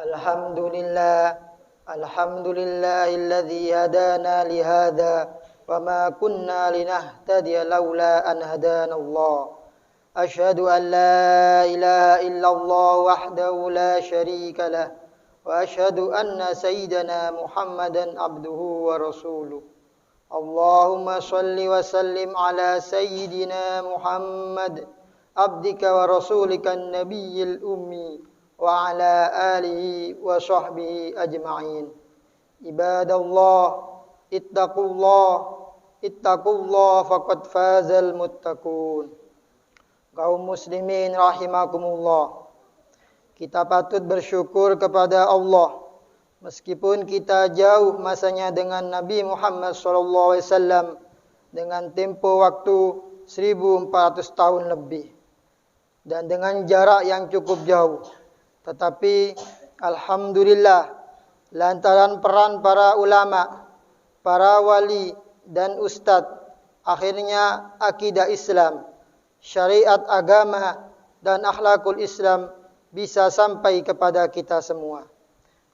Alhamdulillah, alhamdulillahilladzi hadana lihada wa ma kunna linahtadiya laula an hadanallah. Asyhadu an la ilaha illallah wahdahu la syarika lah wa asyhadu anna sayyidana Muhammadan abduhu wa rasuluh. Allahumma shalli wa sallim ala sayyidina Muhammad abdika wa rasulika an-nabiyyil ummi wa ala alihi wa sahbihi ajma'in. Ibadallah, ittaqullah faqad fazal muttaqun. Kaum muslimin rahimakumullah. Kita patut bersyukur kepada Allah meskipun kita jauh masanya dengan Nabi Muhammad SAW dengan tempo waktu 1400 tahun lebih dan dengan jarak yang cukup jauh. Tetapi alhamdulillah lantaran peran para ulama, para wali dan ustadz, akhirnya akidah Islam, syariat agama dan akhlakul Islam bisa sampai kepada kita semua.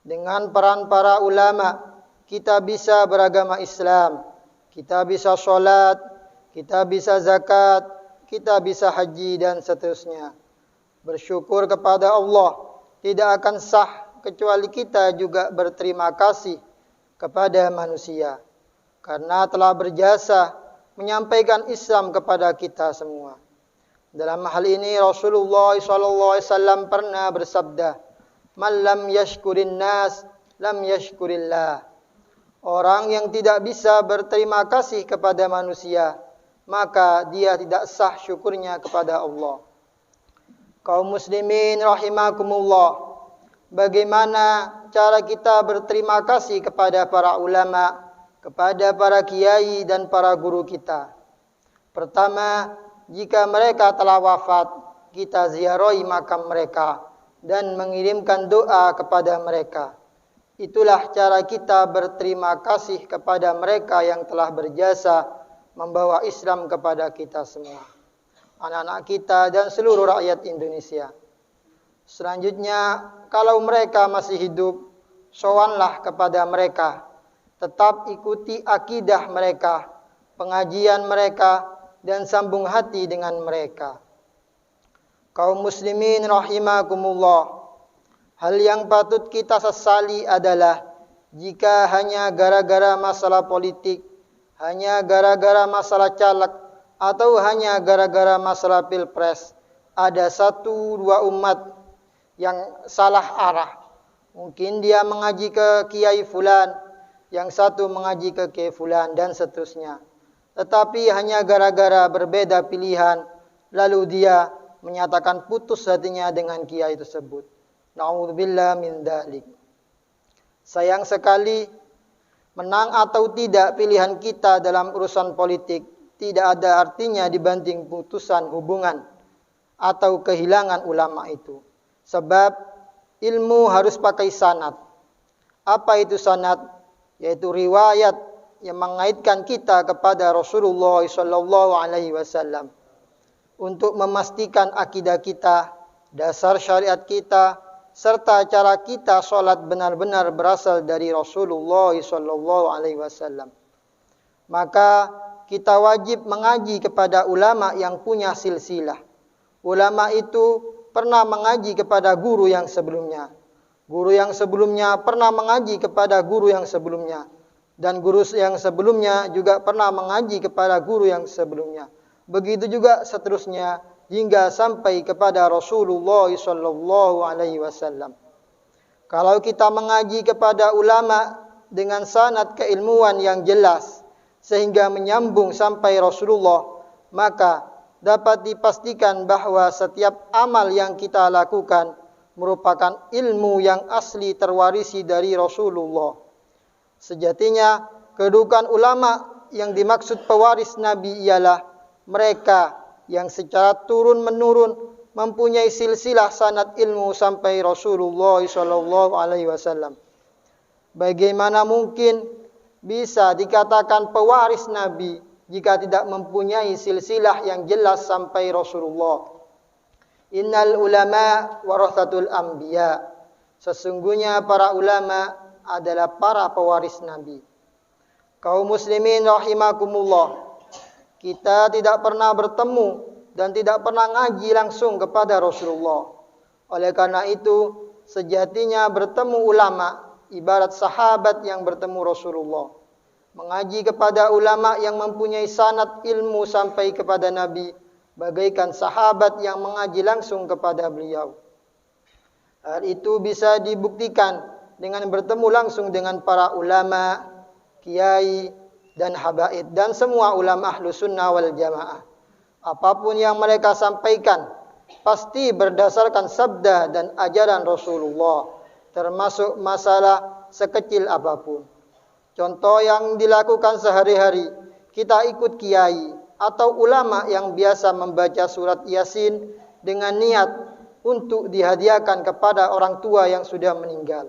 Dengan peran para ulama, kita bisa beragama Islam, kita bisa sholat, kita bisa zakat, kita bisa haji dan seterusnya. Bersyukur kepada Allah tidak akan sah kecuali kita juga berterima kasih kepada manusia karena telah berjasa menyampaikan Islam kepada kita semua. Dalam hal ini Rasulullah SAW pernah bersabda, "Man lam yashkurin nas, lam yashkurillah." Orang yang tidak bisa berterima kasih kepada manusia, maka dia tidak sah syukurnya kepada Allah. Kaum muslimin rahimakumullah, bagaimana cara kita berterima kasih kepada para ulama, kepada para kiai dan para guru kita? Pertama, jika mereka telah wafat, kita ziarahi makam mereka dan mengirimkan doa kepada mereka. Itulah cara kita berterima kasih kepada mereka yang telah berjasa membawa Islam kepada kita semua, anak-anak kita dan seluruh rakyat Indonesia. Selanjutnya, kalau mereka masih hidup, sowanlah kepada mereka. Tetap ikuti akidah mereka, pengajian mereka, dan sambung hati dengan mereka. Kaum muslimin rahimakumullah, hal yang patut kita sesali adalah jika hanya gara-gara masalah politik, hanya gara-gara masalah caleg, atau hanya gara-gara masalah pilpres, ada satu dua umat yang salah arah. Mungkin dia mengaji ke kiai fulan, yang satu mengaji ke kiai fulan, dan seterusnya. Tetapi hanya gara-gara berbeda pilihan, lalu dia menyatakan putus hatinya dengan kiai tersebut. Na'udzubillah min dzalik. Sayang sekali, menang atau tidak pilihan kita dalam urusan politik tidak ada artinya dibanding putusan hubungan atau kehilangan ulama itu. Sebab ilmu harus pakai sanad. Apa itu sanad? Yaitu riwayat yang mengaitkan kita kepada Rasulullah SAW untuk memastikan akidah kita, dasar syariat kita, serta cara kita sholat benar-benar berasal dari Rasulullah SAW. Maka kita wajib mengaji kepada ulama yang punya silsilah. Ulama itu pernah mengaji kepada guru yang sebelumnya. Guru yang sebelumnya pernah mengaji kepada guru yang sebelumnya. Dan guru yang sebelumnya juga pernah mengaji kepada guru yang sebelumnya. Begitu juga seterusnya hingga sampai kepada Rasulullah SAW. Kalau kita mengaji kepada ulama dengan sanad keilmuan yang jelas sehingga menyambung sampai Rasulullah, maka dapat dipastikan bahwa setiap amal yang kita lakukan merupakan ilmu yang asli terwarisi dari Rasulullah. Sejatinya, kedudukan ulama yang dimaksud pewaris Nabi ialah mereka yang secara turun-menurun mempunyai silsilah sanad ilmu sampai Rasulullah SAW. Bagaimana mungkin bisa dikatakan pewaris Nabi jika tidak mempunyai silsilah yang jelas sampai Rasulullah? Innal ulama warathatul anbiya. Sesungguhnya para ulama adalah para pewaris Nabi. Kaum muslimin rahimakumullah, kita tidak pernah bertemu dan tidak pernah ngaji langsung kepada Rasulullah. Oleh karena itu, sejatinya bertemu ulama ibarat sahabat yang bertemu Rasulullah. Mengaji kepada ulama yang mempunyai sanad ilmu sampai kepada Nabi, bagaikan sahabat yang mengaji langsung kepada beliau. Hal itu bisa dibuktikan dengan bertemu langsung dengan para ulama, kiai, dan habaib, dan semua ulama ahlu sunnah wal jamaah. Apapun yang mereka sampaikan, pasti berdasarkan sabda dan ajaran Rasulullah, termasuk masalah sekecil apapun. Contoh yang dilakukan sehari-hari, kita ikut kiai atau ulama yang biasa membaca surat Yasin dengan niat untuk dihadiahkan kepada orang tua yang sudah meninggal.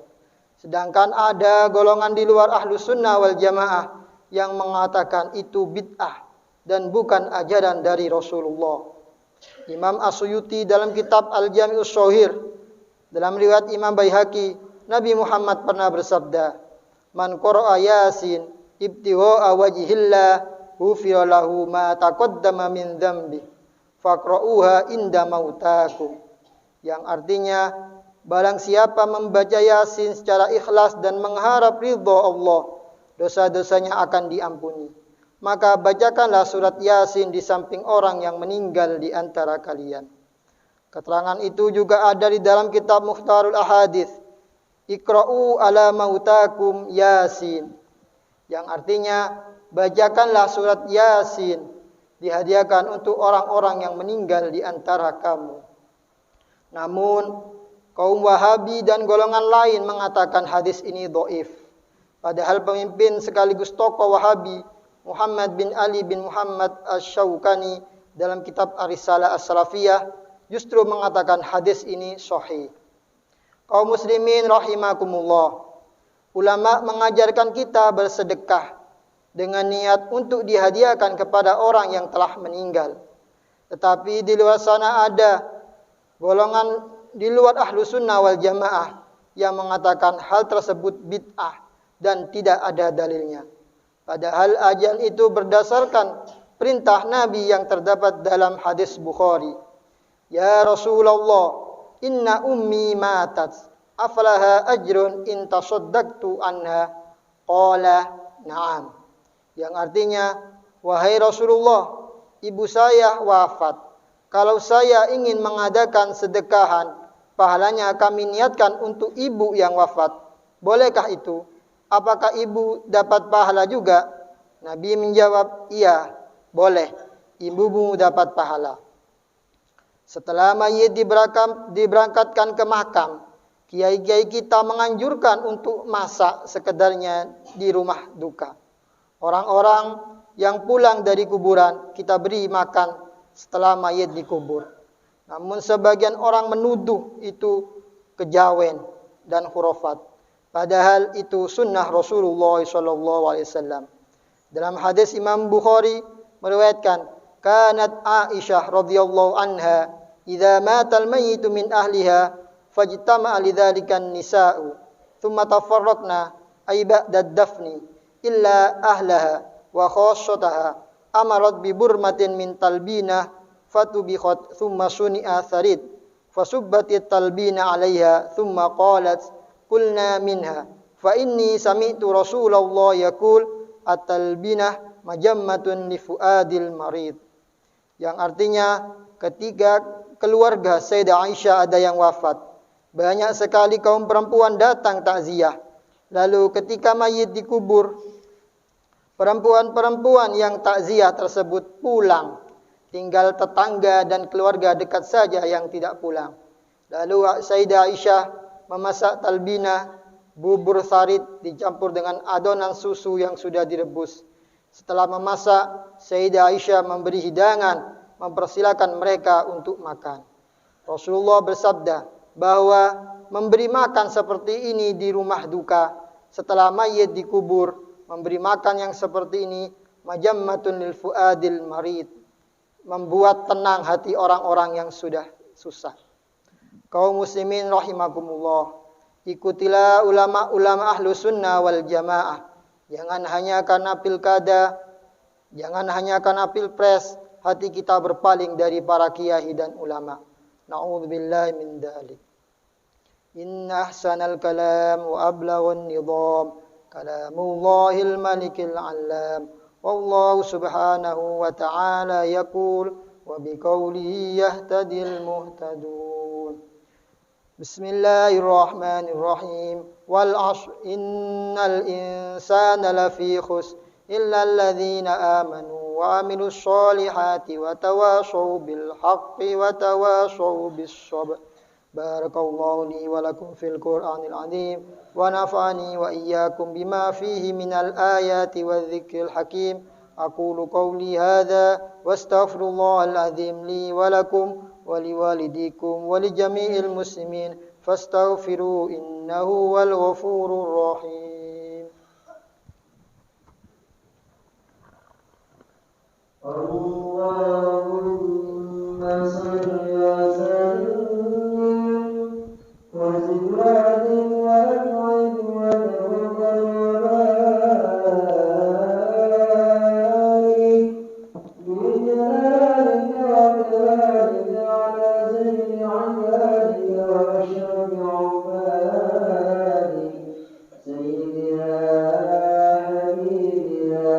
Sedangkan ada golongan di luar ahlu sunnah wal jamaah yang mengatakan itu bid'ah dan bukan ajaran dari Rasulullah. Imam As-Suyuti dalam kitab Al-Jami'us Shahir, dalam riwayat Imam Baihaqi, Nabi Muhammad pernah bersabda, "Man qara'a Yasin ibtigha'a wajhillah, ghufira lahu ma taqaddama min dzambi, faqra'uha inda mautakum." Yang artinya, barang siapa membaca Yasin secara ikhlas dan mengharap ridha Allah, dosa-dosanya akan diampuni. Maka bacakanlah surat Yasin di samping orang yang meninggal di antara kalian. Keterangan itu juga ada di dalam kitab Mukhtarul Ahadits, Iqra'u ala mautakum Yasin, yang artinya bacakanlah surat Yasin, dihadiahkan untuk orang-orang yang meninggal di antara kamu. Namun kaum Wahabi dan golongan lain mengatakan hadis ini dhaif. Padahal pemimpin sekaligus tokoh Wahabi, Muhammad bin Ali bin Muhammad Asy-Syaukani dalam kitab Ar-Risalah As-Salafiyah justru mengatakan hadis ini sahih. Kaum muslimin rahimakumullah, ulama mengajarkan kita bersedekah dengan niat untuk dihadiahkan kepada orang yang telah meninggal. Tetapi di luar sana ada golongan di luar ahlu sunnah wal jamaah yang mengatakan hal tersebut bid'ah dan tidak ada dalilnya. Padahal ajaran itu berdasarkan perintah Nabi yang terdapat dalam hadis Bukhari. Ya Rasulullah, inna ummi matat, aflaha ajrun in tasaddaqtu anha? Qala na'am. Yang artinya, wahai Rasulullah, ibu saya wafat. Kalau saya ingin mengadakan sedekahan, pahalanya kami niatkan untuk ibu yang wafat. Bolehkah itu? Apakah ibu dapat pahala juga? Nabi menjawab, iya, boleh. Ibumu dapat pahala. Setelah mayit diberangkatkan ke makam, kiai-kiai kita menganjurkan untuk masak sekedarnya di rumah duka. Orang-orang yang pulang dari kuburan kita beri makan setelah mayit dikubur. Namun sebagian orang menuduh itu kejawen dan khurafat. Padahal itu sunnah Rasulullah SAW. Dalam hadis Imam Bukhari meriwayatkan, kanat Aisyah radhiyallahu anha idza matal mayyitu min ahliha fajtama'a lidzalika an-nisa'u thumma tafarraqna ay ba'da ad-dafni illa ahlaha wa khassataha amarat bi burmatin min talbinah fatubikhat thumma suni'a tharid fasubbatit talbina 'alayha thumma qalat qulna minha fa inni sami'tu Rasulullah yaqul at-talbinah majammatun li fuadil marid. Yang artinya ketika keluarga Sayyidah Aisyah ada yang wafat, banyak sekali kaum perempuan datang takziah. Lalu ketika mayit dikubur, perempuan-perempuan yang takziah tersebut pulang, tinggal tetangga dan keluarga dekat saja yang tidak pulang. Lalu Sayyidah Aisyah memasak talbinah, bubur sarit dicampur dengan adonan susu yang sudah direbus. Setelah memasak, Sayyidah Aisyah memberi hidangan, mempersilakan mereka untuk makan. Rasulullah bersabda bahwa memberi makan seperti ini di rumah duka, setelah mayit dikubur, memberi makan yang seperti ini, majammatun lil fuadil marid, membuat tenang hati orang-orang yang sudah susah. Kaum muslimin rahimakumullah, Ikutilah ulama-ulama ahlu sunnah wal jamaah. Jangan hanya karena pilkada, jangan hanya karena pilpres, hati kita berpaling dari para kiai dan ulama. Na'udzubillahi min dzalik. Inna ahsanal kalam wa ablaghun nizam kalamullahil malikil alam. Wallahu subhanahu wa ta'ala yaqul wa biqaulihi yahtadil muhtadun. Bismillahirrahmanirrahim. Wal 'ashr innal insana lafi khusr illa alladhina amanu wa amilus solihati wa tawashaw bil haqqi wa tawashaw bis sabr. Barakallahu li wa lakum fil Qur'anil 'azim wa nafa'ani wa iyyakum bima fihi minal ayati wadh-dhikril hakim. Aqulu qawli hadza wastaghfirullahal 'azim li wa lakum wa liwalidikum wa li jami'il muslimin fastaghfiru innahu wal ghafurur rahim. Allahumma salli wa sallim wa zid wa adil wa ab'id wa tawakkal wa barik bi jalalika wa kamalika ala zilli 'ibadika wa ashrafi 'ibadika sayyidina habibina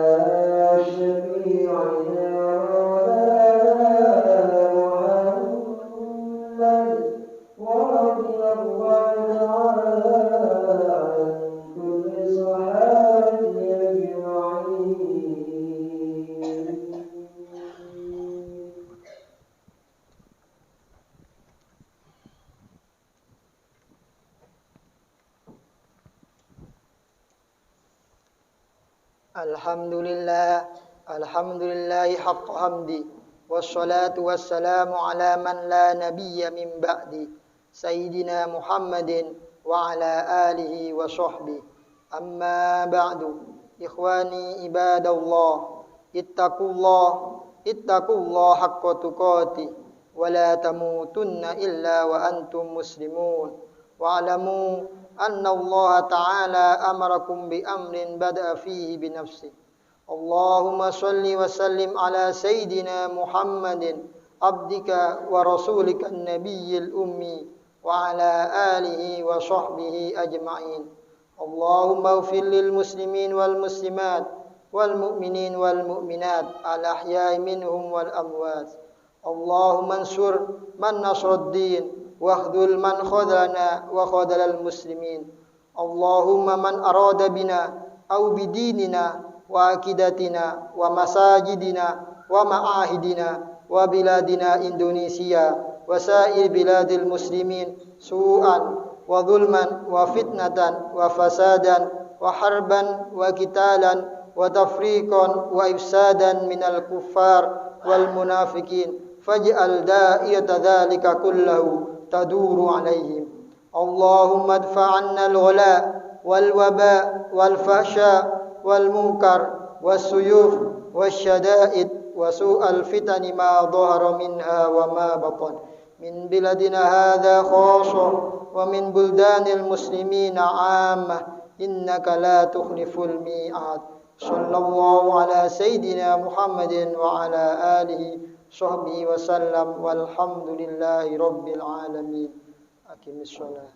shafi'ina Alhamdulillah haqqa hamdi wassalatu wassalamu ala man la nabiyya min ba'di sayyidina Muhammadin wa ala alihi wa sahbihi. Amma ba'du, ikhwani ibadallah, ittaqullah haqqa tuqatih wa la tamutunna illa wa antum muslimun. Wa'lamu anna Allah ta'ala amarakum bi amrin bada'a fihi bi nafsihi. Allahumma salli wa sallim ala sayyidina Muhammadin abdika wa rasulika an-nabiyyil ummi wa ala alihi wa sahbihi ajma'in. Allahumma ighfir lil muslimin wal muslimat wal mu'minin wal mu'minat al ahya'i minhum wal amwat. Allahumma ansur man nasrad din wahdul man khadalana wa khadalal muslimin. Allahumma man arada bina aw bidinina wa akidatina wa masajidina wa ma'ahidina wa biladina Indonesia wa sa'ir biladil muslimin su'an wa dhulman wa fitnatan wa fasadan wa harban wa qitalan wa tafriqan wa ifsadan minal kuffar wal munafiqin faj'al da'iyata dhalika kullahu taduru alaihim. Allahumma adfa'anna al-ghala wal waba wal fahsya wal munkar was suyuf was syada'id wa su'al fitani ma dhahara minha wa ma batan min biladina hadha khassa wa min buldanil muslimina 'ammah innaka la tukhliful mi'ad. Sallallahu ala sayyidina Muhammadin wa ala alihi sahbihi wa sallam walhamdulillahi rabbil alamin. Aqimis shalah.